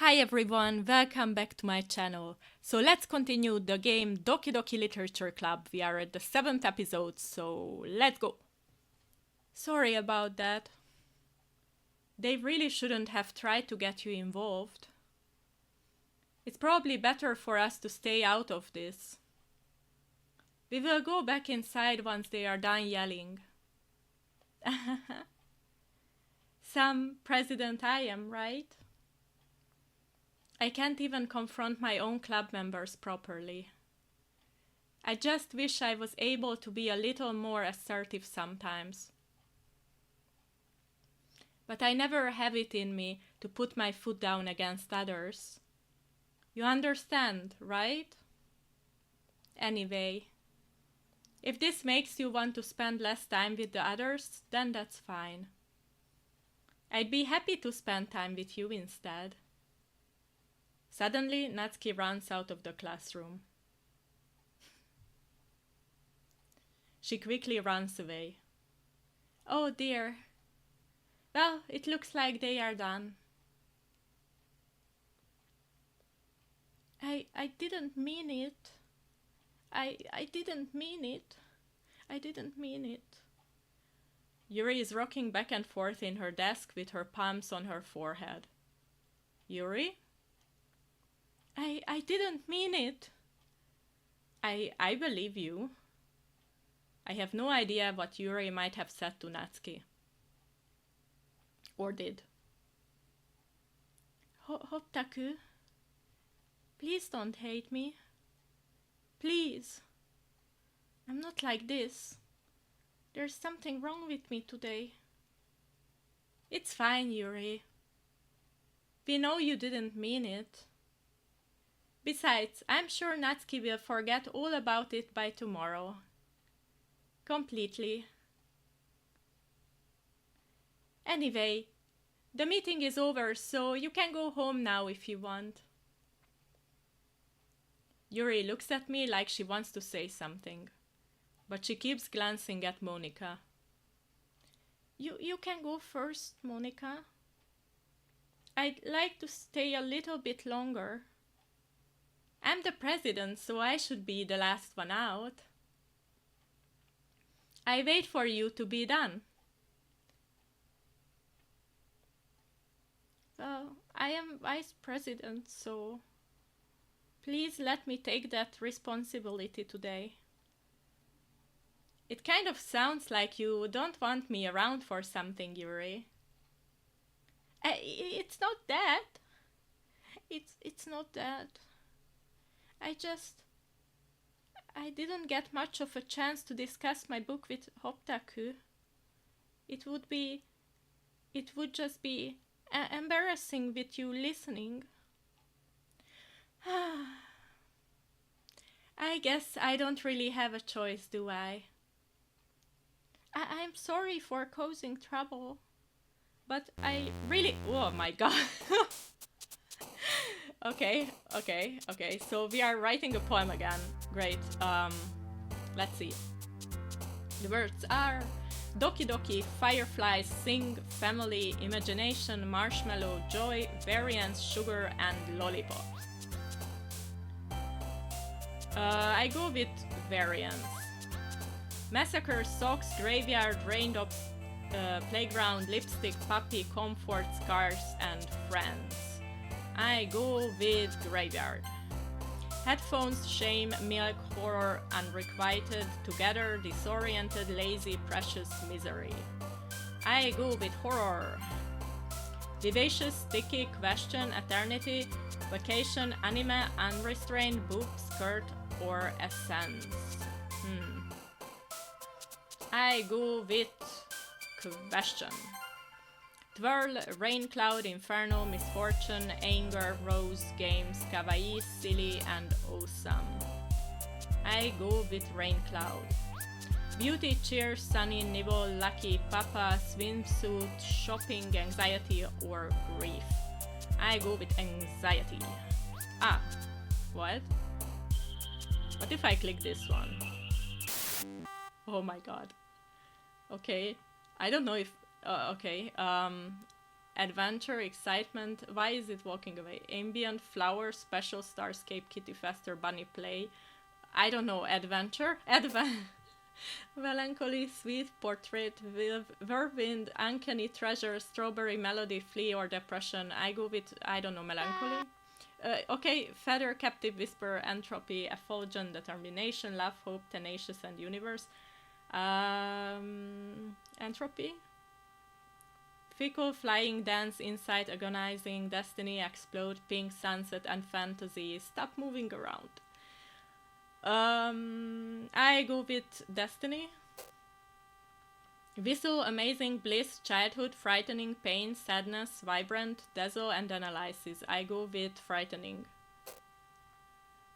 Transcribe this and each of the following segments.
Hi everyone, welcome back to my channel. So let's continue the game Doki Doki Literature Club. We are at the 7th episode, so let's go. Sorry about that. They really shouldn't have tried to get you involved. It's probably better for us to stay out of this. We will go back inside once they are done yelling. Some president I am, right? I can't even confront my own club members properly. I just wish I was able to be a little more assertive sometimes. But I never have it in me to put my foot down against others. You understand, right? Anyway, if this makes you want to spend less time with the others, then that's fine. I'd be happy to spend time with you instead. Suddenly, Natsuki runs out of the classroom. She quickly runs away. Oh dear. Well, it looks like they are done. I didn't mean it. I didn't mean it. I didn't mean it. Yuri is rocking back and forth in her desk with her palms on her forehead. Yuri? I didn't mean it. I believe you. I have no idea what Yuri might have said to Natsuki. Or did. Hotaku, please don't hate me. Please. I'm not like this. There's something wrong with me today. It's fine, Yuri. We know you didn't mean it. Besides, I'm sure Natsuki will forget all about it by tomorrow. Completely. Anyway, the meeting is over, so you can go home now if you want. Yuri looks at me like she wants to say something, but she keeps glancing at Monika. You can go first, Monika. I'd like to stay a little bit longer. I'm the president, so I should be the last one out. I wait for you to be done. Well, I am vice president, so please let me take that responsibility today. It kind of sounds like you don't want me around for something, Yuri. It's not that. It's not that. I didn't get much of a chance to discuss my book with Hotaku. It would just be embarrassing with you listening. I guess I don't really have a choice, do I? I'm sorry for causing trouble, but I really... Oh my god. Okay, so we are writing a poem again. Great. Let's see. The words are Doki Doki, Fireflies, Sing, Family, Imagination, Marshmallow, Joy, Variance, Sugar, and Lollipop. I go with Variance. Massacre, Socks, Graveyard, Raindrops, Playground, Lipstick, Puppy, Comfort, Scars, and Friends. I go with Graveyard. Headphones, Shame, Milk, Horror, Unrequited, Together, Disoriented, Lazy, Precious, Misery. I go with Horror. Vivacious, Sticky, Question, Eternity, Vacation, Anime, Unrestrained, Boob, Skirt, or Essence. I go with Question. Twirl, Rain Cloud, Inferno, Misfortune, Anger, Rose, Games, Kawaii, Silly, and Awesome. I go with Rain Cloud. Beauty, Cheer, Sunny, Nibble, Lucky, Papa, Swimsuit, Shopping, Anxiety, or Grief. I go with Anxiety. Ah, what? What if I click this one? Oh my god. Okay, I don't know if... okay, adventure, excitement. Why is it walking away? Ambient, flower, special, starscape, kitty fester, bunny play. I don't know, adventure? Melancholy, sweet, portrait, whirlwind, uncanny treasure, strawberry melody, flea, or depression. I go with, I don't know, melancholy. Okay, feather, captive, whisper, entropy, effulgent, determination, love, hope, tenacious, and universe. Entropy. Fickle, flying, dance, insight, agonizing, destiny, explode, pink, sunset, and fantasy. Stop moving around. I go with destiny. Whistle, amazing, bliss, childhood, frightening, pain, sadness, vibrant, dazzle, and analysis. I go with frightening.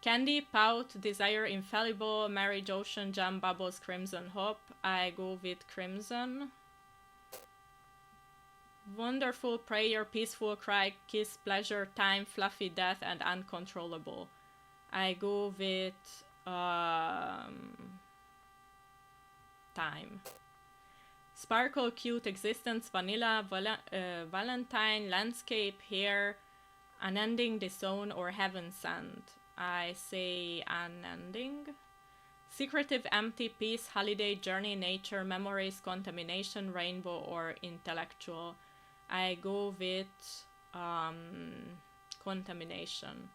Candy, pout, desire, infallible, marriage, ocean, jam, bubbles, crimson, hope. I go with crimson. Wonderful, prayer, peaceful, cry, kiss, pleasure, time, fluffy, death, and uncontrollable. I go with time. Sparkle, cute, existence, vanilla, valentine, landscape, hair, unending, disown, or heaven sent. I say unending. Secretive, empty, peace, holiday, journey, nature, memories, contamination, rainbow, or intellectual. I go with contamination.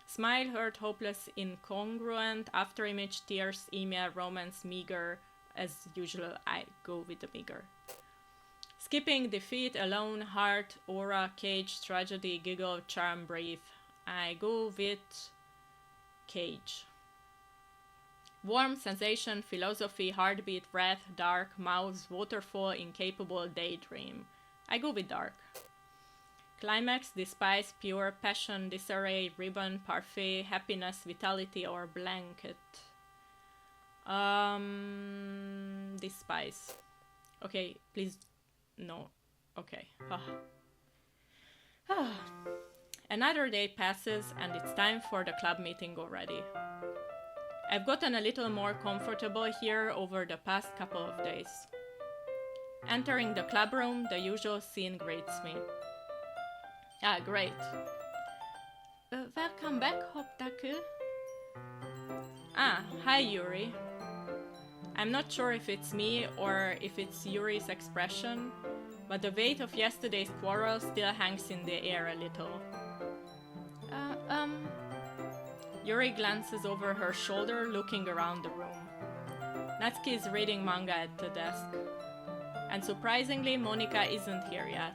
Smile, hurt, hopeless, incongruent, afterimage, tears, email, romance, meager. As usual, I go with the meager. Skipping, defeat, alone, heart, aura, cage, tragedy, giggle, charm, brave. I go with cage. Warm, sensation, philosophy, heartbeat, breath, dark, mouths, waterfall, incapable, daydream. I go with dark. Climax, despise, pure, passion, disarray, ribbon, parfait, happiness, vitality, or blanket. Despise. Okay, please. No. Okay. Another day passes and it's time for the club meeting already. I've gotten a little more comfortable here over the past couple of days. Entering the club room, the usual scene greets me. Ah, great. Welcome back, Hoptaku. Ah, hi Yuri. I'm not sure if it's me or if it's Yuri's expression, but the weight of yesterday's quarrel still hangs in the air a little. Yuri glances over her shoulder, looking around the room. Natsuki is reading manga at the desk. And surprisingly, Monika isn't here yet.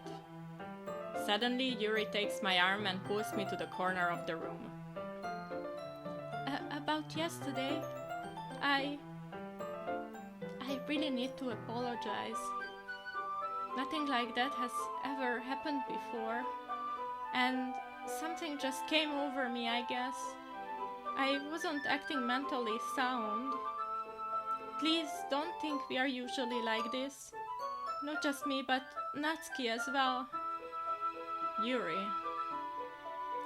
Suddenly, Yuri takes my arm and pulls me to the corner of the room. About yesterday, I really need to apologize. Nothing like that has ever happened before. And something just came over me, I guess. I wasn't acting mentally sound. Please don't think we are usually like this. Not just me, but Natsuki as well. Yuri.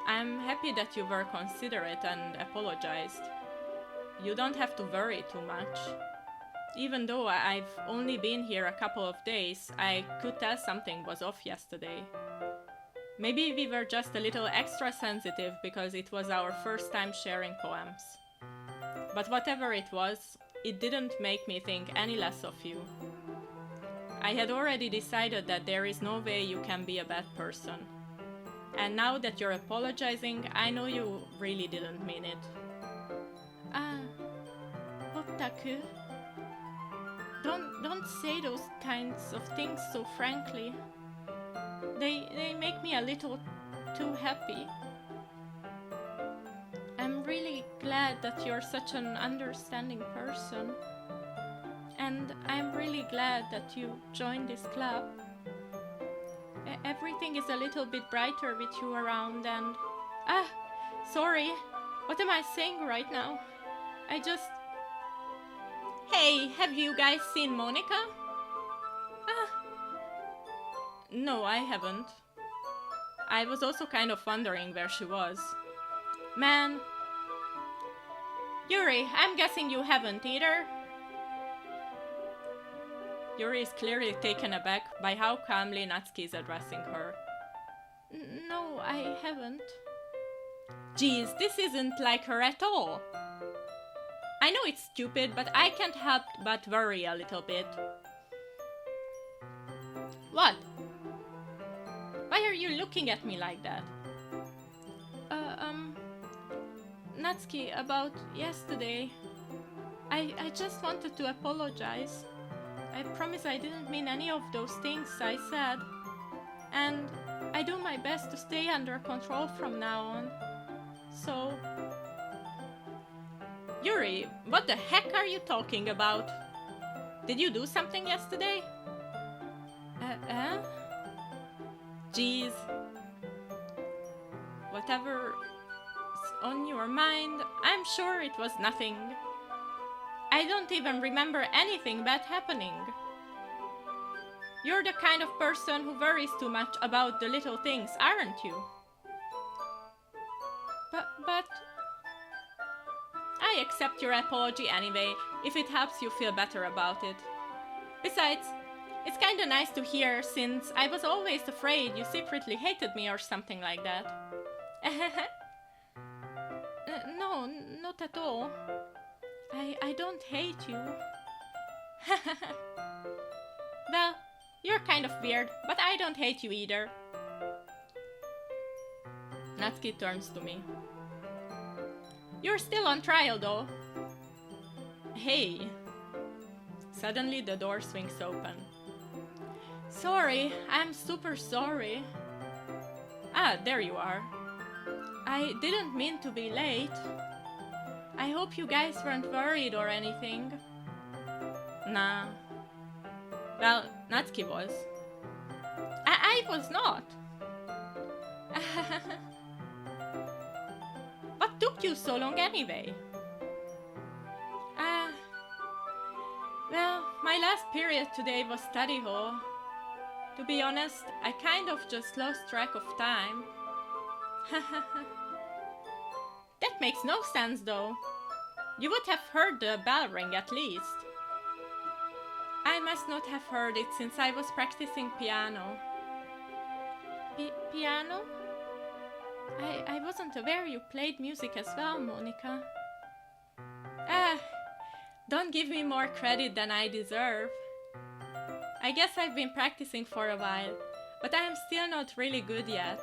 I'm happy that you were considerate and apologized. You don't have to worry too much. Even though I've only been here a couple of days, I could tell something was off yesterday. Maybe we were just a little extra sensitive because it was our first time sharing poems. But whatever it was, it didn't make me think any less of you. I had already decided that there is no way you can be a bad person. And now that you're apologizing, I know you really didn't mean it. Hoptaku. Don't say those kinds of things so frankly. They make me a little too happy. I'm really glad that you're such an understanding person. And I'm really glad that you joined this club. Everything is a little bit brighter with you around and... Sorry. What am I saying right now? Hey, have you guys seen Monika? No, I haven't. I was also kind of wondering where she was. Man. Yuri, I'm guessing you haven't either. Yuri is clearly taken aback by how calmly Natsuki is addressing her. No, I haven't. Geez, this isn't like her at all. I know it's stupid, but I can't help but worry a little bit. What? Why are you looking at me like that? Natsuki, about yesterday. I just wanted to apologize. I promise I didn't mean any of those things I said. And I do my best to stay under control from now on. So... Yuri, what the heck are you talking about? Did you do something yesterday? Jeez. Whatever's on your mind, I'm sure it was nothing. I don't even remember anything bad happening. You're the kind of person who worries too much about the little things, aren't you? But... I accept your apology anyway, if it helps you feel better about it. Besides, it's kinda nice to hear, since I was always afraid you secretly hated me or something like that. No, not at all. I don't hate you. Well, you're kind of weird, but I don't hate you either. Natsuki turns to me. You're still on trial, though. Hey. Suddenly the door swings open. Sorry, I'm super sorry. Ah, there you are. I didn't mean to be late. I hope you guys weren't worried or anything. Nah. Well, Natsuki was. I was not. What took you so long anyway? Well, my last period today was study hall. To be honest, I kind of just lost track of time. That makes no sense though. You would have heard the bell ring at least. I must not have heard it since I was practicing piano. Piano? I wasn't aware you played music as well, Monica. Don't give me more credit than I deserve. I guess I've been practicing for a while, but I am still not really good yet.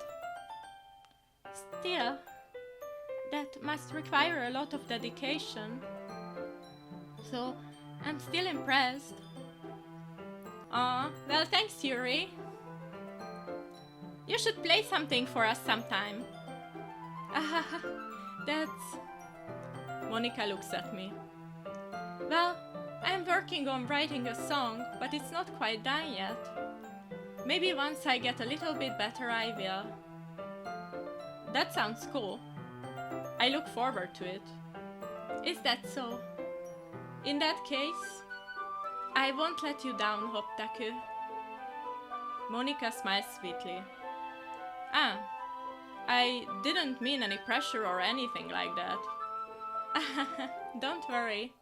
Still, that must require a lot of dedication. So, I'm still impressed. Aw, well thanks, Yuri. You should play something for us sometime. That's... Monica looks at me. Well, I'm working on writing a song, but it's not quite done yet. Maybe once I get a little bit better I will. That sounds cool. I look forward to it. Is that so? In that case, I won't let you down, Hoptaku. Monica smiles sweetly. I didn't mean any pressure or anything like that. Don't worry.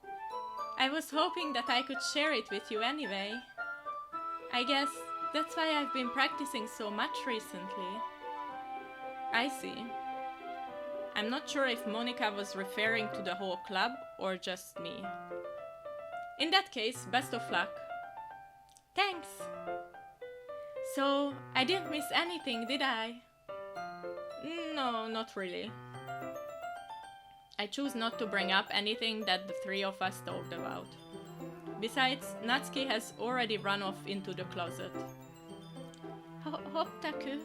I was hoping that I could share it with you anyway. I guess that's why I've been practicing so much recently. I see. I'm not sure if Monica was referring to the whole club or just me. In that case, best of luck. Thanks! So, I didn't miss anything, did I? No, not really. I choose not to bring up anything that the three of us talked about. Besides, Natsuki has already run off into the closet. Hoptaku,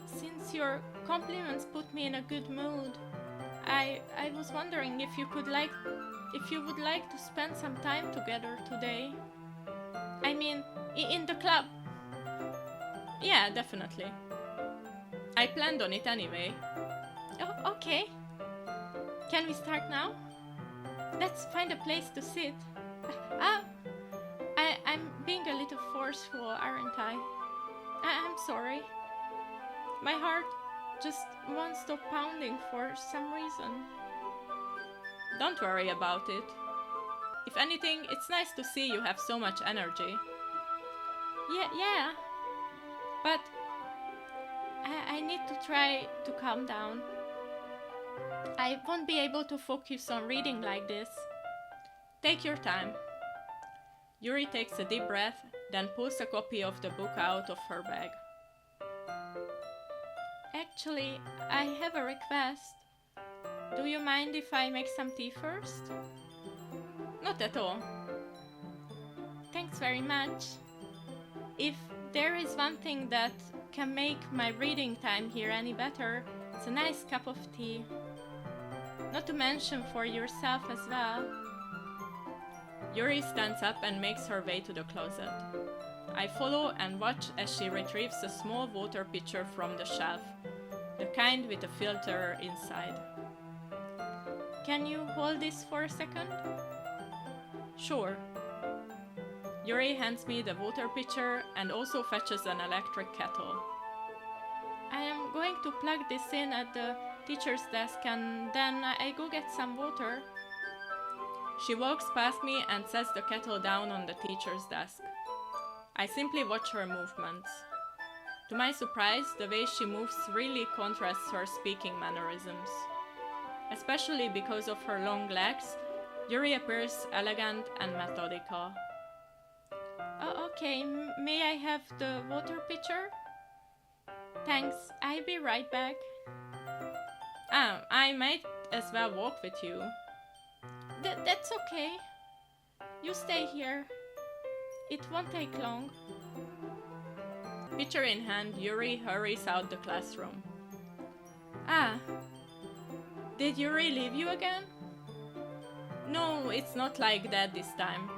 since your compliments put me in a good mood, I was wondering if you would like to spend some time together today. I mean, in the club. Yeah, definitely. I planned on it anyway. Oh, okay. Can we start now? Let's find a place to sit. I'm being a little forceful, aren't I? I'm sorry. My heart just won't stop pounding for some reason. Don't worry about it. If anything, it's nice to see you have so much energy. Yeah. But I need to try to calm down. I won't be able to focus on reading like this. Take your time. Yuri takes a deep breath, then pulls a copy of the book out of her bag. Actually, I have a request. Do you mind if I make some tea first? Not at all. Thanks very much. If there is one thing that can make my reading time here any better, it's a nice cup of tea. Not to mention for yourself as well. Yuri stands up and makes her way to the closet. I follow and watch as she retrieves a small water pitcher from the shelf, the kind with a filter inside. Can you hold this for a second? Sure. Yuri hands me the water pitcher and also fetches an electric kettle. I am going to plug this in at the teacher's desk and then I go get some water. She walks past me and sets the kettle down on the teacher's desk. I simply watch her movements. To my surprise, the way she moves really contrasts her speaking mannerisms. Especially because of her long legs, Yuri appears elegant and methodical. Okay, may I have the water pitcher? Thanks, I'll be right back. I might as well walk with you. That's okay. You stay here. It won't take long. Pitcher in hand, Yuri hurries out the classroom. Did Yuri leave you again? No, it's not like that this time.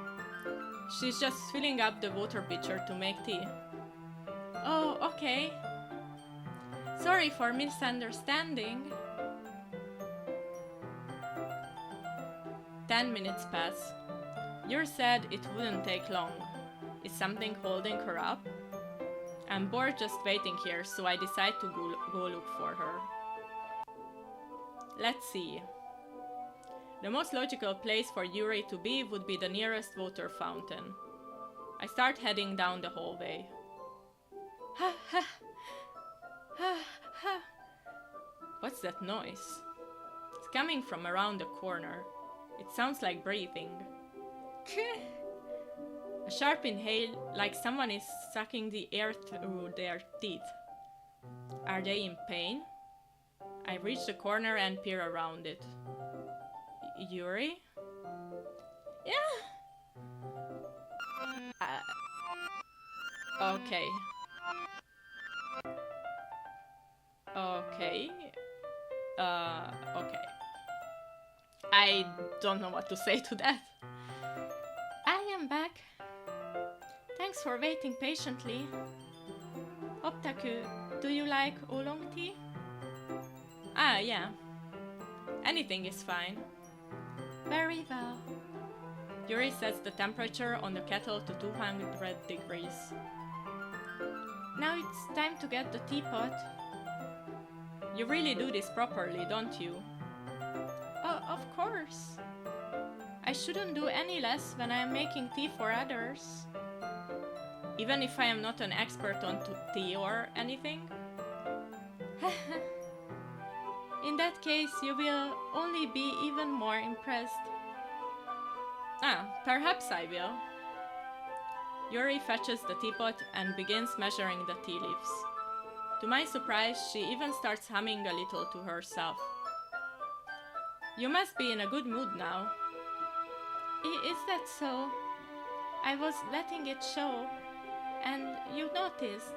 She's just filling up the water pitcher to make tea. Oh, okay. Sorry for misunderstanding. 10 minutes pass. Yuri said it wouldn't take long. Is something holding her up? I'm bored just waiting here, so I decide to go look for her. Let's see. The most logical place for Yuri to be would be the nearest water fountain. I start heading down the hallway. What's that noise? It's coming from around the corner. It sounds like breathing. A sharp inhale, like someone is sucking the air through their teeth. Are they in pain? I reach the corner and peer around it. Yuri? Yeah. Okay. Okay. I don't know what to say to that. I am back. Thanks for waiting patiently. Optaku, do you like oolong tea? Yeah. Anything is fine. Very well. Yuri sets the temperature on the kettle to 200 degrees. Now it's time to get the teapot. You really do this properly, don't you? Of course. I shouldn't do any less when I am making tea for others. Even if I am not an expert on tea or anything? In that case, you will only be even more impressed. Perhaps I will. Yuri fetches the teapot and begins measuring the tea leaves. To my surprise, she even starts humming a little to herself. You must be in a good mood now. Is that so? I was letting it show, and you noticed.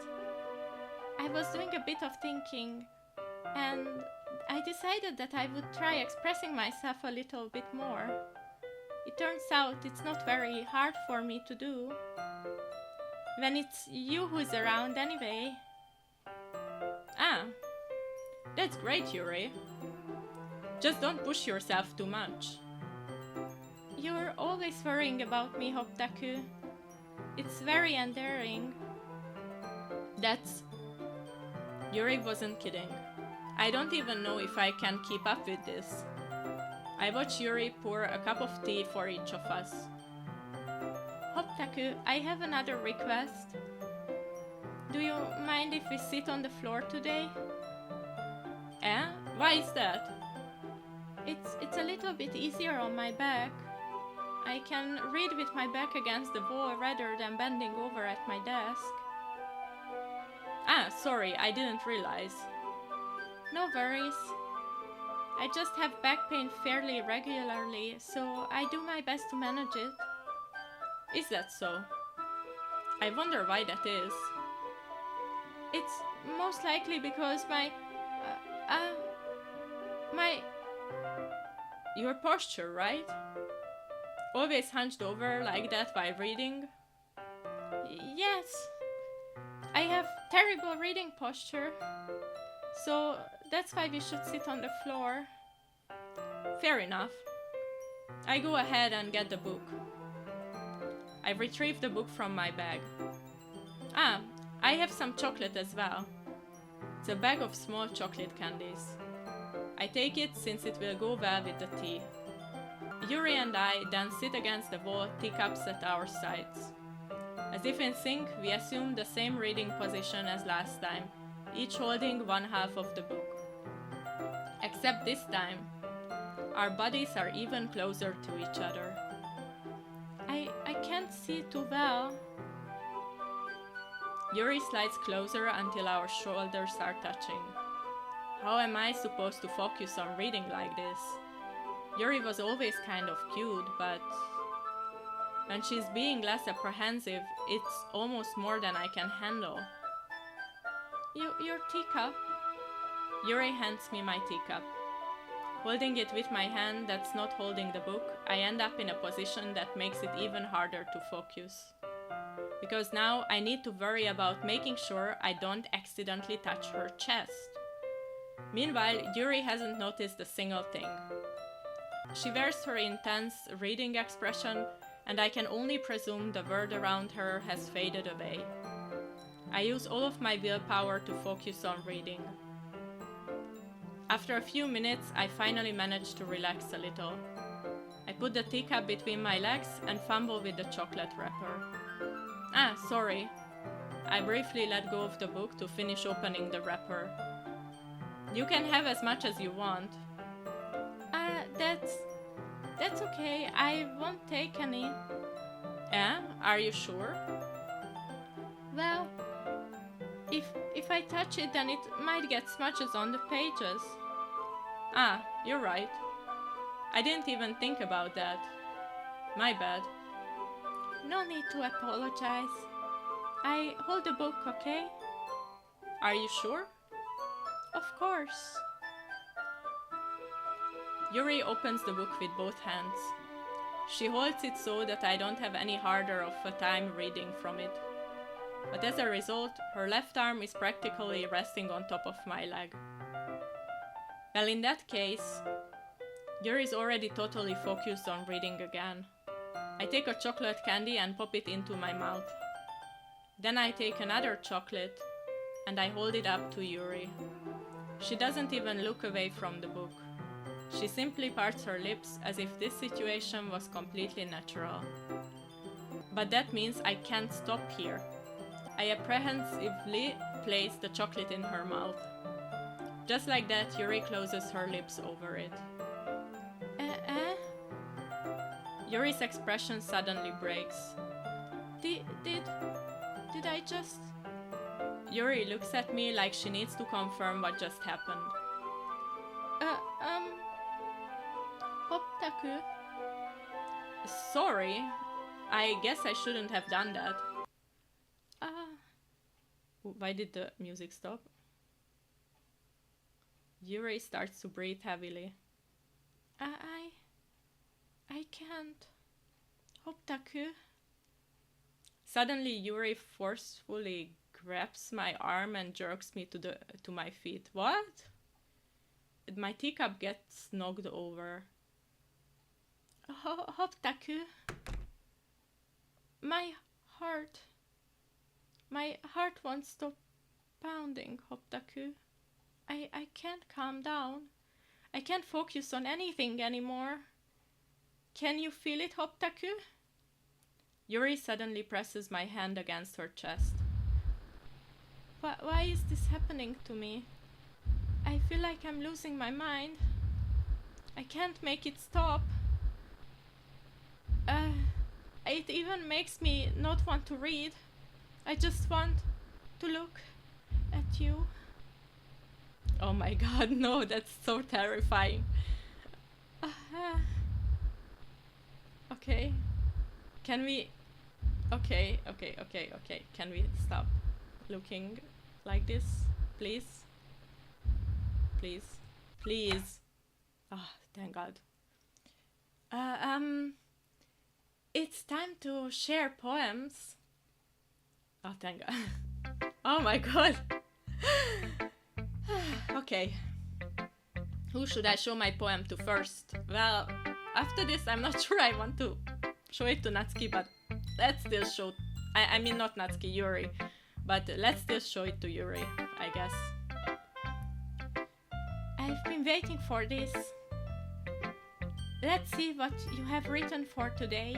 I was doing a bit of thinking, and I decided that I would try expressing myself a little bit more. It turns out it's not very hard for me to do. When it's you who's around anyway. That's great, Yuri. Just don't push yourself too much. You're always worrying about me, Hoptaku. It's very endearing. Yuri wasn't kidding. I don't even know if I can keep up with this. I watch Yuri pour a cup of tea for each of us. Hoptaku, I have another request. Do you mind if we sit on the floor today? Eh? Why is that? It's a little bit easier on my back. I can read with my back against the wall rather than bending over at my desk. Ah, sorry, I didn't realize. No worries. I just have back pain fairly regularly, so I do my best to manage it. Is that so? I wonder why that is. It's most likely because your posture, right? Always hunched over like that while reading? Yes. I have terrible reading posture. So that's why we should sit on the floor. Fair enough. I go ahead and get the book. I retrieve the book from my bag. Ah, I have some chocolate as well. It's a bag of small chocolate candies. I take it since it will go well with the tea. Yuri and I then sit against the wall, teacups at our sides. As if in sync, we assume the same reading position as last time, each holding one half of the book. Except this time, our bodies are even closer to each other. I can't see too well. Yuri slides closer until our shoulders are touching. How am I supposed to focus on reading like this? Yuri was always kind of cute, but when she's being less apprehensive, it's almost more than I can handle. Your teacup? Yuri hands me my teacup. Holding it with my hand that's not holding the book, I end up in a position that makes it even harder to focus. Because now I need to worry about making sure I don't accidentally touch her chest. Meanwhile, Yuri hasn't noticed a single thing. She wears her intense reading expression, and I can only presume the world around her has faded away. I use all of my willpower to focus on reading. After a few minutes, I finally manage to relax a little. I put the teacup between my legs and fumble with the chocolate wrapper. Ah, sorry. I briefly let go of the book to finish opening the wrapper. You can have as much as you want. That's okay. I won't take any. Eh? Are you sure? Well, if I touch it, then it might get smudges on the pages. Ah, you're right. I didn't even think about that. My bad. No need to apologize. I hold the book, okay? Are you sure? Of course. Yuri opens the book with both hands. She holds it so that I don't have any harder of a time reading from it. But as a result, her left arm is practically resting on top of my leg. Well, in that case, Yuri is already totally focused on reading again. I take a chocolate candy and pop it into my mouth. Then I take another chocolate and I hold it up to Yuri. She doesn't even look away from the book. She simply parts her lips as if this situation was completely natural. But that means I can't stop here. I apprehensively place the chocolate in her mouth. Just like that, Yuri closes her lips over it. Yuri's expression suddenly breaks. Did I just... Yuri looks at me like she needs to confirm what just happened. Hoptaku? Sorry. I guess I shouldn't have done that. Why did the music stop? Yuri starts to breathe heavily. I can't. Hoptaku? Suddenly Yuri forcefully grabs my arm and jerks me to my feet. What? My teacup gets knocked over. Hoptaku? My heart won't stop pounding, Hoptaku. I can't calm down. I can't focus on anything anymore. Can you feel it, Hoptaku? Yuri suddenly presses my hand against her chest. Why is this happening to me? I feel like I'm losing my mind. I can't make it stop. It even makes me not want to read. I just want to look at you. Oh my god, no, that's so terrifying. Okay. Can we... Okay. Can we stop looking like this? Please? Please. Oh, thank god. It's time to share poems. Oh, thank god. Oh my god. Okay. Who should I show my poem to first? Well, after this I'm not sure I want to show it to Natsuki, but let's still show... I mean not Natsuki, Yuri. But let's still show it to Yuri, I guess. I've been waiting for this. Let's see what you have written for today.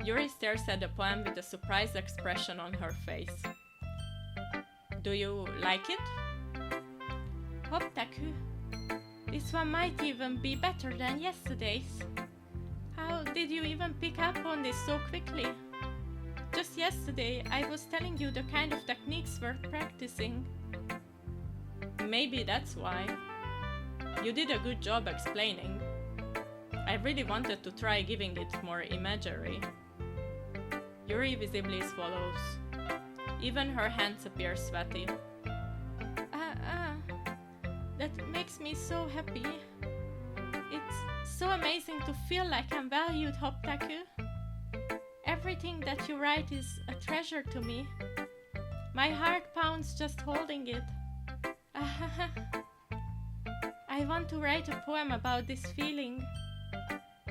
Yuri stares at the poem with a surprised expression on her face. Do you like it? Hoptaku, this one might even be better than yesterday's. How did you even pick up on this so quickly? Just yesterday I was telling you the kind of techniques we're practicing. Maybe that's why. You did a good job explaining. I really wanted to try giving it more imagery. Yuri visibly swallows. Even her hands appear sweaty. That makes me so happy. It's so amazing to feel like I'm valued, Hoptaku. Everything that you write is a treasure to me. My heart pounds just holding it. I want to write a poem about this feeling.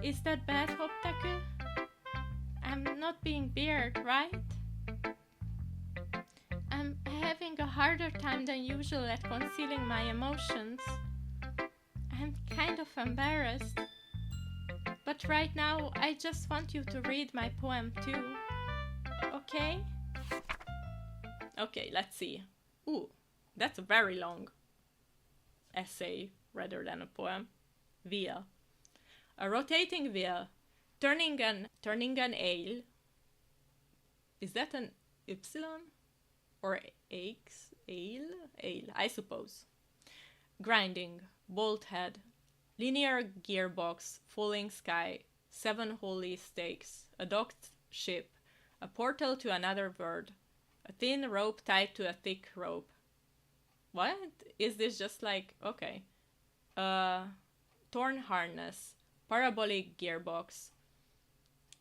Is that bad, Hoptaku? I'm not being weird, right? I'm having a harder time than usual at concealing my emotions. I'm kind of embarrassed. But right now, I just want you to read my poem too. Okay? Okay, let's see. Ooh, that's a very long essay rather than a poem. Wheel. A rotating wheel, turning an ale. Is that an ypsilon? Or X? Ale? Ale, I suppose. Grinding, bolt head, linear gearbox, falling sky, 7 holy stakes, a docked ship, a portal to another world, a thin rope tied to a thick rope. What? Is this just like... okay. Torn harness, parabolic gearbox,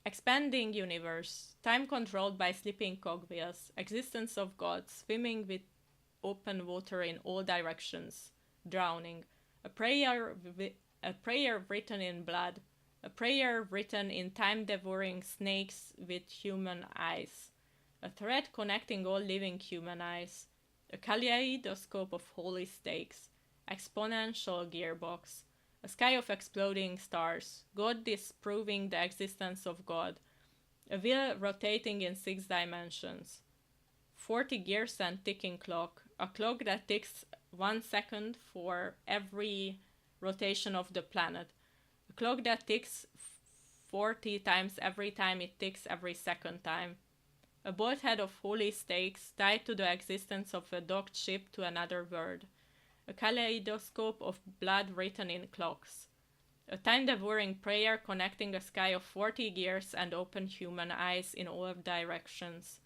expanding universe, time controlled by slipping cogwheels, existence of God, swimming with open water in all directions, drowning, a prayer written in blood, a prayer written in time-devouring snakes with human eyes, a thread connecting all living human eyes, a kaleidoscope of holy stakes, exponential gearbox, a sky of exploding stars, God disproving the existence of God, a wheel rotating in 6 dimensions, 40 gears and ticking clock, a clock that ticks 1 second for every rotation of the planet, a clock that ticks 40 times every time it ticks every second time, a bolt head of holy stakes tied to the existence of a docked ship to another world, a kaleidoscope of blood written in clocks, a time-devouring prayer connecting a sky of 40 gears and open human eyes in all directions,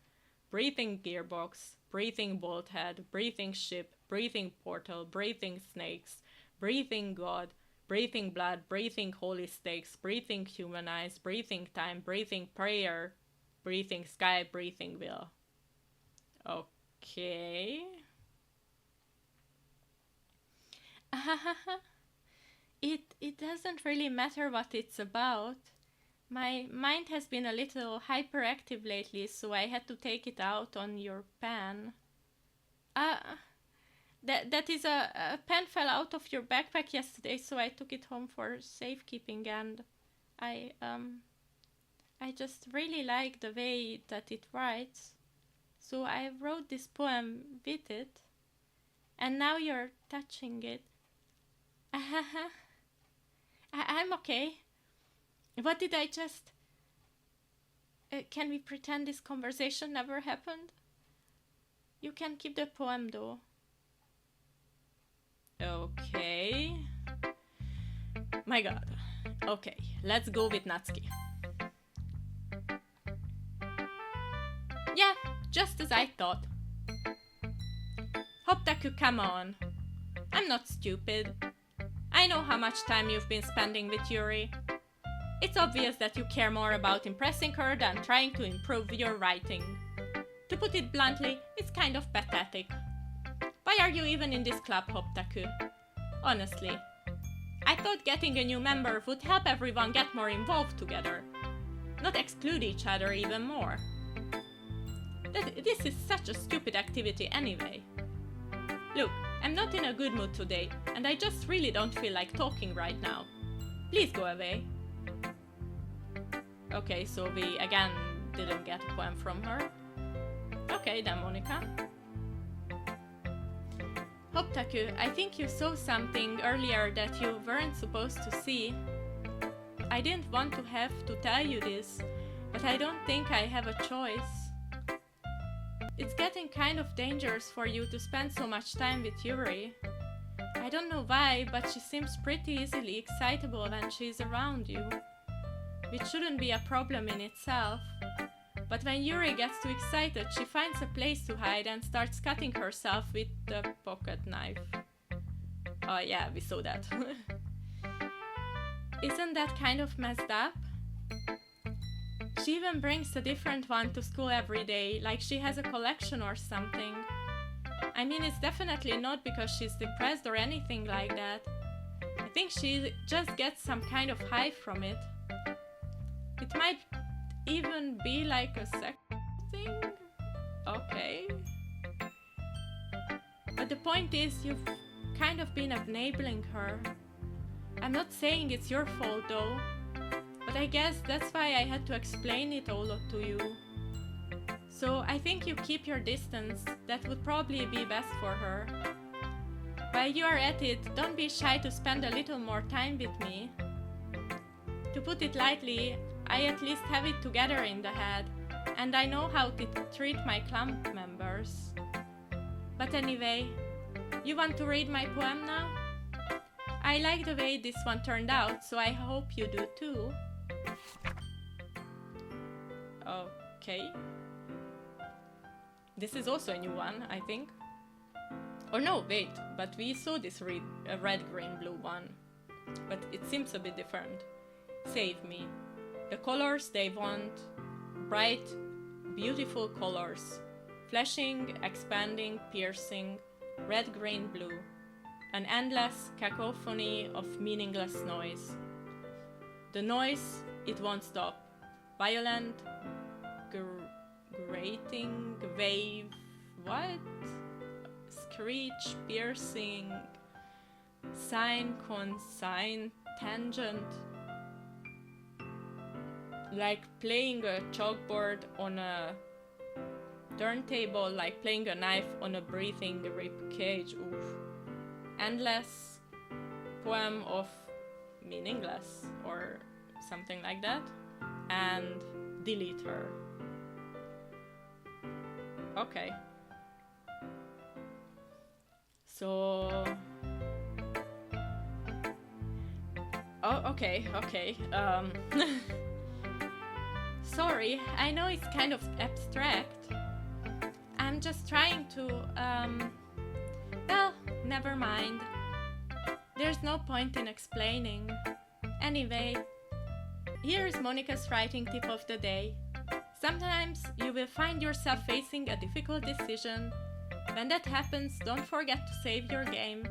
breathing gearbox, breathing bolt head, breathing ship, breathing portal, breathing snakes, breathing God, breathing blood, breathing holy stakes, breathing human eyes, breathing time, breathing prayer, breathing sky, breathing will. Okay. It doesn't really matter what it's about. My mind has been a little hyperactive lately, so I had to take it out on your pen. That is a pen fell out of your backpack yesterday, so I took it home for safekeeping, and I just really like the way that it writes. So I wrote this poem with it, and now you're touching it. I'm okay. What did I just... can we pretend this conversation never happened? You can keep the poem though. Okay. My god. Okay, let's go with Natsuki. Yeah, just as I thought. Hoptaku, come on. I'm not stupid. I know how much time you've been spending with Yuri. It's obvious that you care more about impressing her than trying to improve your writing. To put it bluntly, it's kind of pathetic. Why are you even in this club, Hoptaku? Honestly. I thought getting a new member would help everyone get more involved together. Not exclude each other even more. This is such a stupid activity anyway. Look, I'm not in a good mood today, and I just really don't feel like talking right now. Please go away. Okay, so we again didn't get a poem from her. Okay then, Monica. Hoptaku, I think you saw something earlier that you weren't supposed to see. I didn't want to have to tell you this, but I don't think I have a choice. It's getting kind of dangerous for you to spend so much time with Yuri. I don't know why, but she seems pretty easily excitable when she's around you. Which shouldn't be a problem in itself. But when Yuri gets too excited, she finds a place to hide and starts cutting herself with the pocket knife. Oh yeah, we saw that. Isn't that kind of messed up? She even brings a different one to school every day, like she has a collection or something. I mean, it's definitely not because she's depressed or anything like that. I think she just gets some kind of high from it. It might even be like a sex thing? Okay. But the point is, you've kind of been enabling her. I'm not saying it's your fault though, but I guess that's why I had to explain it all to you. So I think you keep your distance, that would probably be best for her. While you are at it, don't be shy to spend a little more time with me. To put it lightly, I at least have it together in the head, and I know how to treat my club members. But anyway, you want to read my poem now? I like the way this one turned out, so I hope you do too. Okay. This is also a new one, I think. Or no, wait, but we saw this red, green, blue one. But it seems a bit different. Save me. The colors they want, bright, beautiful colors. Flashing, expanding, piercing, red, green, blue. An endless cacophony of meaningless noise. The noise, it won't stop. Violent, grating, wave, what? Screech, piercing, sine, cosine, tangent. Like playing a chalkboard on a turntable, like playing a knife on a breathing rib cage. Oof. Endless poem of meaningless or something like that. And delete her. Okay. So... Oh, okay. Sorry, I know it's kind of abstract. I'm just trying to, well, never mind. There's no point in explaining. Anyway, here's Monica's writing tip of the day. Sometimes you will find yourself facing a difficult decision. When that happens, don't forget to save your game.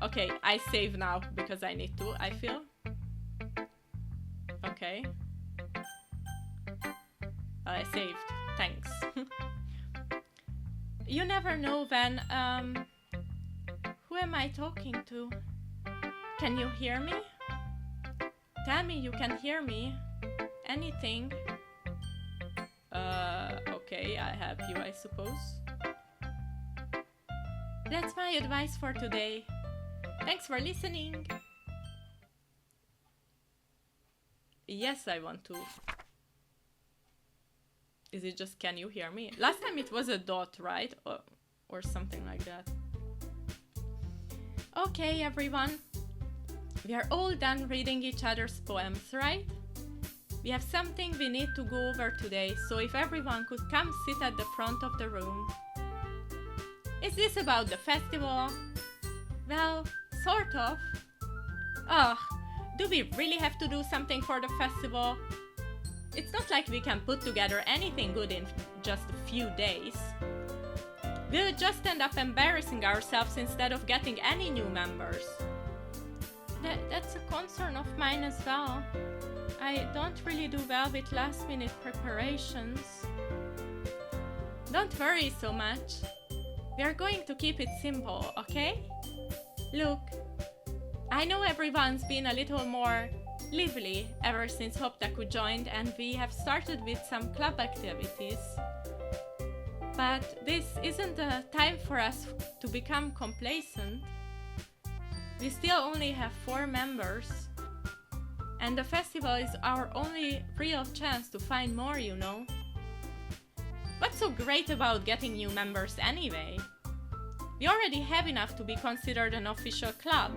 Okay, I save now because I need to, I feel. Okay. I saved. Thanks. you never know when, who am I talking to? Can you hear me? Tell me you can hear me. Anything? Okay, I have you, I suppose. That's my advice for today. Thanks for listening. Yes, I want to. Is it just can you hear me? Last time it was a dot, right? Or something like that. Okay, everyone. We are all done reading each other's poems, right? We have something we need to go over today, so if everyone could come sit at the front of the room. Is this about the festival? Well, sort of. Ugh, do we really have to do something for the festival? It's not like we can put together anything good in just a few days. We'll just end up embarrassing ourselves instead of getting any new members. That's a concern of mine as well. I don't really do well with last-minute preparations. Don't worry so much. We are going to keep it simple, okay? Look, I know everyone's been a little more lively ever since Hoptaku joined, and we have started with some club activities. But this isn't a time for us to become complacent. We still only have 4 members, and the festival is our only real chance to find more, you know. What's so great about getting new members anyway? We already have enough to be considered an official club.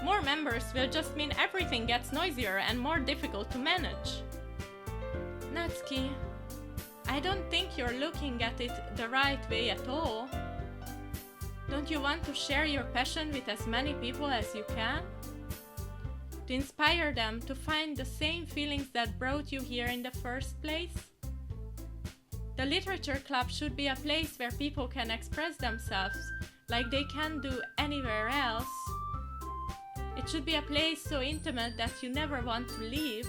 More members will just mean everything gets noisier and more difficult to manage. Natsuki, I don't think you're looking at it the right way at all. Don't you want to share your passion with as many people as you can? To inspire them to find the same feelings that brought you here in the first place? The literature club should be a place where people can express themselves like they can do anywhere else. It should be a place so intimate that you never want to leave.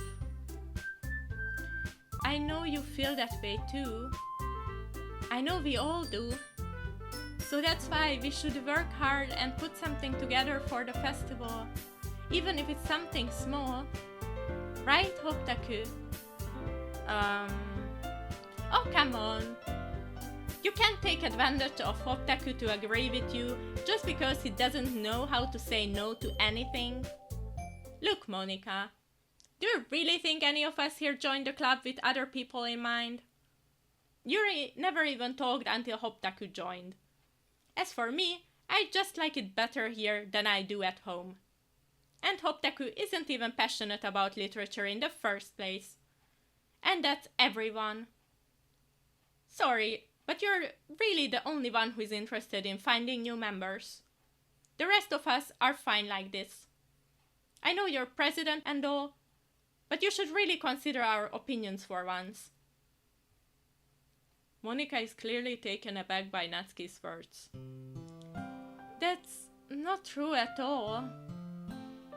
I know you feel that way too. I know we all do. So that's why we should work hard and put something together for the festival, even if it's something small. Right, Hoptaku? Oh, come on. You can't take advantage of Hoptaku to agree with you just because he doesn't know how to say no to anything. Look, Monica, do you really think any of us here joined the club with other people in mind? Yuri never even talked until Hoptaku joined. As for me, I just like it better here than I do at home. And Hoptaku isn't even passionate about literature in the first place. And that's everyone. Sorry, but you're really the only one who is interested in finding new members. The rest of us are fine like this. I know you're president and all, but you should really consider our opinions for once. Monica is clearly taken aback by Natsuki's words. That's not true at all.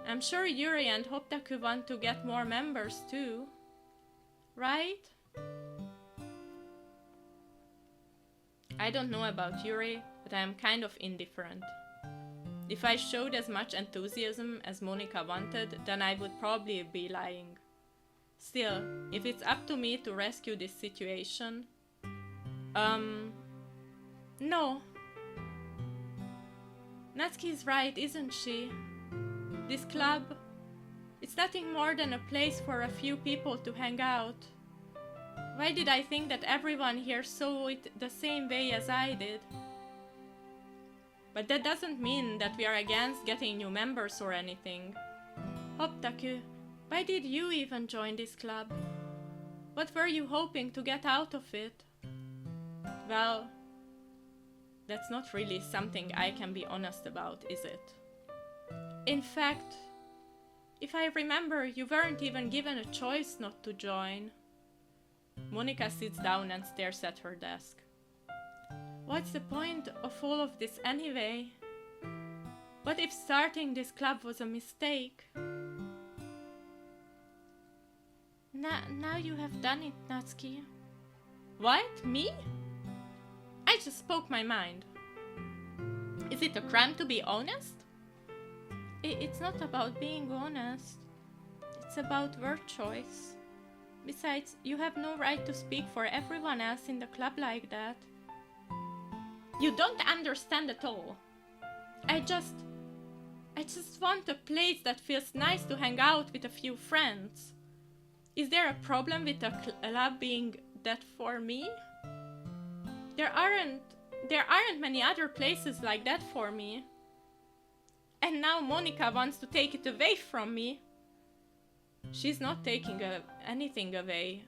I'm sure Yuri and Hoptaku want to get more members too. Right? I don't know about Yuri, but I am kind of indifferent. If I showed as much enthusiasm as Monica wanted, then I would probably be lying. Still, if it's up to me to rescue this situation... No. Natsuki's right, isn't she? This club, it's nothing more than a place for a few people to hang out. Why did I think that everyone here saw it the same way as I did? But that doesn't mean that we are against getting new members or anything. Hoptaku, why did you even join this club? What were you hoping to get out of it? Well, that's not really something I can be honest about, is it? In fact, if I remember, you weren't even given a choice not to join. Monica sits down and stares at her desk. What's the point of all of this anyway? What if starting this club was a mistake? Now you have done it, Natsuki. What? Me? I just spoke my mind. Is it a crime to be honest? It's not about being honest. It's about word choice. Besides, you have no right to speak for everyone else in the club like that. You don't understand at all. I just want a place that feels nice to hang out with a few friends. Is there a problem with a club being that for me? There aren't many other places like that for me. And now Monica wants to take it away from me. She's not taking anything away.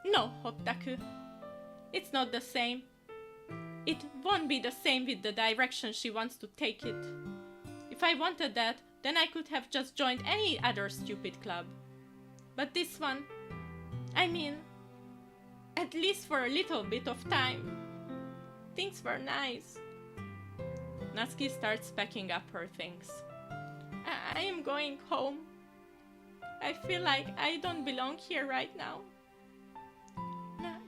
No, Hotaku. It's not the same. It won't be the same with the direction she wants to take it. If I wanted that, then I could have just joined any other stupid club. But this one, I mean, at least for a little bit of time, things were nice. Natsuki starts packing up her things. I am going home. I feel like I don't belong here right now.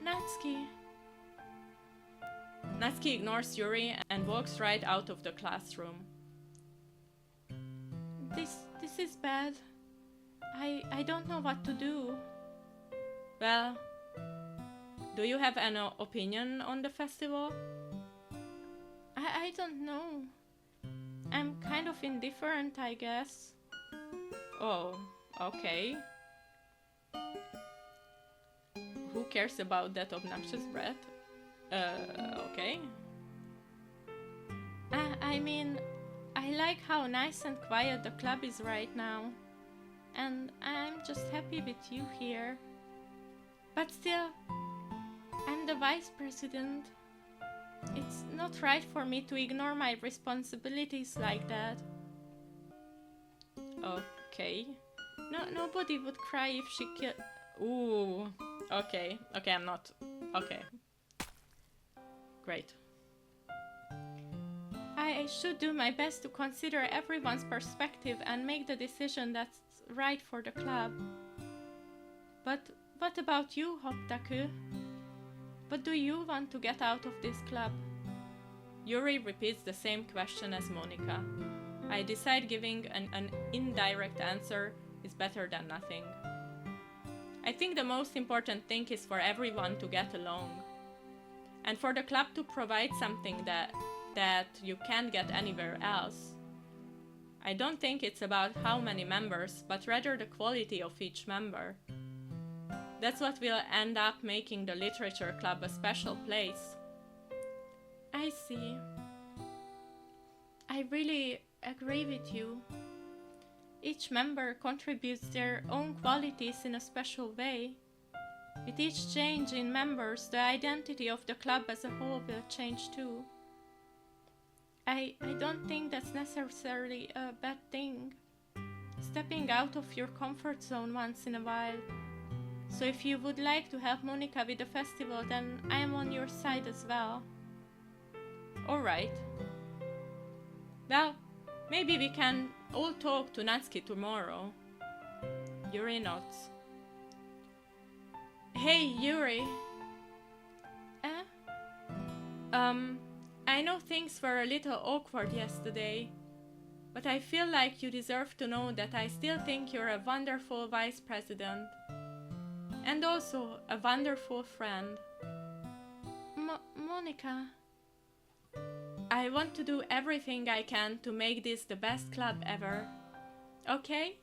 Natsuki. Natsuki ignores Yuri and walks right out of the classroom. This is bad. I don't know what to do. Well, do you have an opinion on the festival? I don't know. I'm kind of indifferent, I guess. Oh, okay. Who cares about that obnoxious brat? Okay. I mean, I like how nice and quiet the club is right now. And I'm just happy with you here. But still, I'm the vice president. It's not right for me to ignore my responsibilities like that. Okay. Nobody would cry if she killed... Ooh. Okay, I'm not... Okay. Great. I should do my best to consider everyone's perspective and make the decision that's right for the club. But what about you, Hotaku? What do you want to get out of this club? Yuri repeats the same question as Monica. I decide giving an indirect answer is better than nothing. I think the most important thing is for everyone to get along. And for the club to provide something that you can't get anywhere else. I don't think it's about how many members, but rather the quality of each member. That's what will end up making the literature club a special place. I see. I really agree with you. Each member contributes their own qualities in a special way. With each change in members, the identity of the club as a whole will change too. I don't think that's necessarily a bad thing. Stepping out of your comfort zone once in a while. So if you would like to help Monica with the festival, then I am on your side as well. Alright. Well, maybe we can all talk to Natsuki tomorrow. Yuri nods. Hey, Yuri. I know things were a little awkward yesterday, but I feel like you deserve to know that I still think you're a wonderful vice president. And also a wonderful friend. Monica. I want to do everything I can to make this the best club ever. Okay?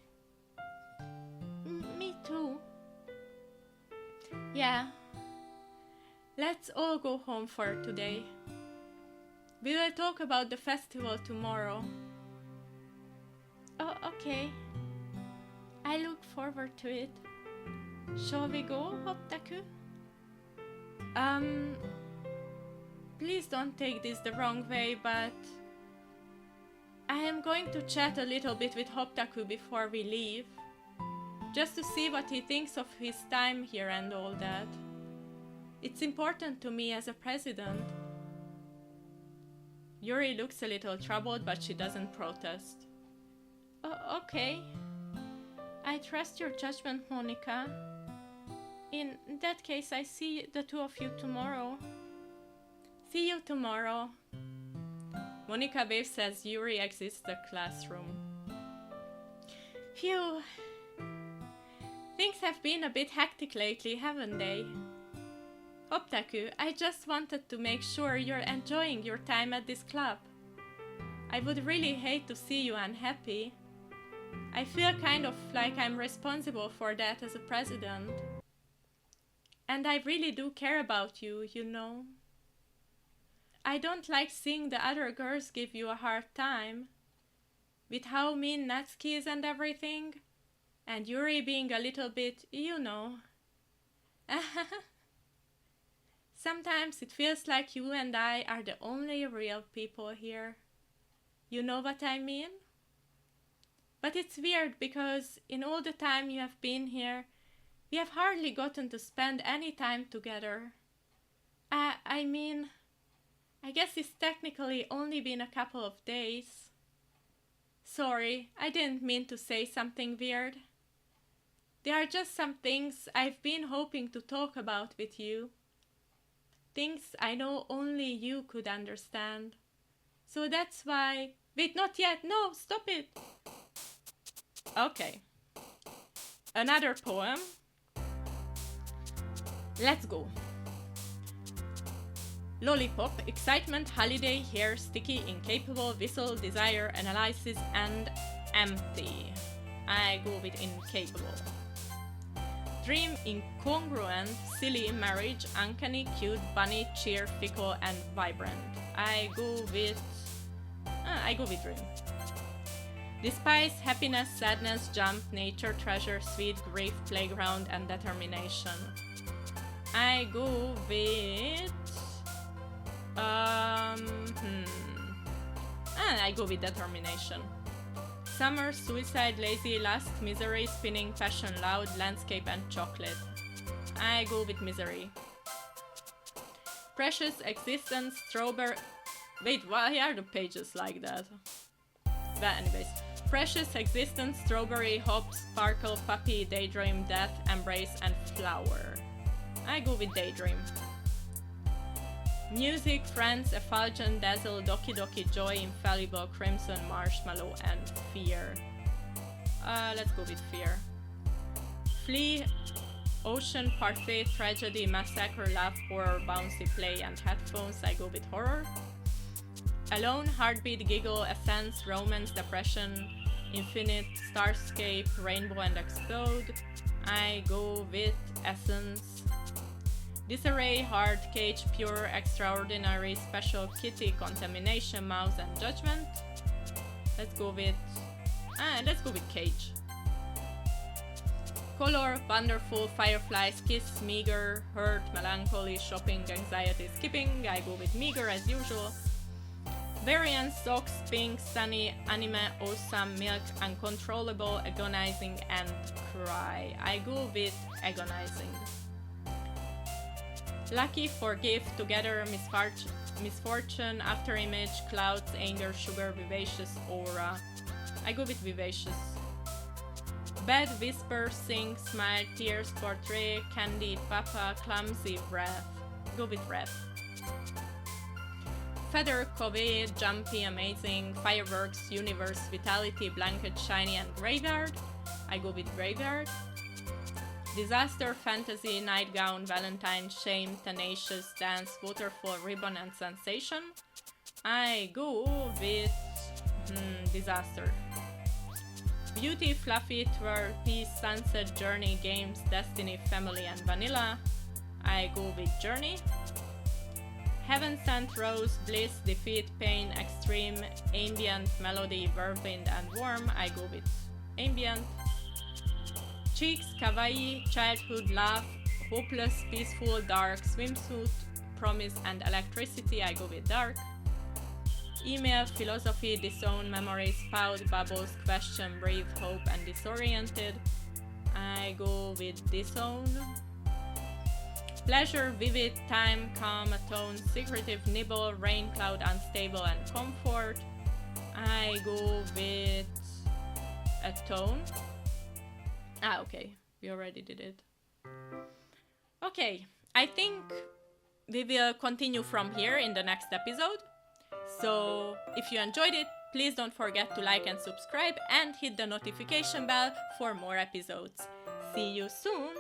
Me too. Yeah. Let's all go home for today. We will talk about the festival tomorrow. Oh, okay. I look forward to it. Shall we go, Hotaku? Please don't take this the wrong way, but I am going to chat a little bit with Hotaku before we leave. Just to see what he thinks of his time here and all that. It's important to me as a president. Yuri looks a little troubled, but she doesn't protest. Okay. I trust your judgment, Monica. In that case, I see the two of you tomorrow. See you tomorrow. Monica waves as Yuri exits the classroom. Phew. Things have been a bit hectic lately, haven't they? Optaku, I just wanted to make sure you're enjoying your time at this club. I would really hate to see you unhappy. I feel kind of like I'm responsible for that as a president. And I really do care about you, you know. I don't like seeing the other girls give you a hard time. With how mean Natsuki is and everything. And Yuri being a little bit, you know. Sometimes it feels like you and I are the only real people here. You know what I mean? But it's weird because in all the time you have been here, we have hardly gotten to spend any time together. I mean, I guess it's technically only been a couple of days. Sorry, I didn't mean to say something weird. There are just some things I've been hoping to talk about with you. Things I know only you could understand. So that's why... Wait, not yet! No, stop it! Okay. Another poem. Let's go. Lollipop, excitement, holiday, hair, sticky, incapable, whistle, desire, analysis, and empty. I go with incapable. Dream, incongruent, silly, marriage, uncanny, cute, bunny, cheer, fickle, and vibrant. I go with dream. Despise, happiness, sadness, jump, nature, treasure, sweet, grief, playground, and determination. I go with... I go with determination. Summer, suicide, lazy, lust, misery, spinning, passion, loud, landscape, and chocolate. I go with misery. Precious, existence, strawberry... Wait, why are the pages like that? But anyways. Precious, existence, strawberry, hope, sparkle, puppy, daydream, death, embrace, and flower. I go with daydream. Music, friends, effulgent, dazzle, doki doki, joy, infallible, crimson, marshmallow, and fear. Let's go with fear. Flee, ocean, parfait, tragedy, massacre, love, horror, bouncy play, and headphones. I go with horror. Alone, heartbeat, giggle, essence, romance, depression, infinite, starscape, rainbow, and explode. I go with essence. Disarray, heart, cage, pure, extraordinary, special, kitty, contamination, mouse, and judgment. Let's go with cage. Color, wonderful, fireflies, kiss, meager, hurt, melancholy, shopping, anxiety, skipping. I go with meager as usual. Variants, socks, pink, sunny, anime, awesome, milk, uncontrollable, agonizing, and cry. I go with agonizing. Lucky, forgive, together, misfortune, afterimage, clouds, anger, sugar, vivacious, aura. I go with vivacious. Bed, whisper, sing, smile, tears, portray, candy, papa, clumsy, breath. Go with breath. Feather, COVID, jumpy, amazing, fireworks, universe, vitality, blanket, shiny, and graveyard. I go with graveyard. Disaster, fantasy, nightgown, valentine, shame, tenacious, dance, waterfall, ribbon, and sensation. I go with disaster. Beauty, fluffy, twirl, peace, sunset, journey, games, destiny, family, and vanilla. I go with journey. Heaven sent, rose, bliss, defeat, pain, extreme, ambient, melody, whirlwind, and warm. I go with ambient. Cheeks, kawaii, childhood, love, hopeless, peaceful, dark, swimsuit, promise, and electricity. I go with dark. Email, philosophy, disown, memories, pout, bubbles, question, breathe, hope, and disoriented. I go with disown. Pleasure, vivid, time, calm, atone, secretive, nibble, rain, cloud, unstable, and comfort. I go with atone. Okay, we already did it. Okay, I think we will continue from here in the next episode. So if you enjoyed it, please don't forget to like and subscribe and hit the notification bell for more episodes. See you soon!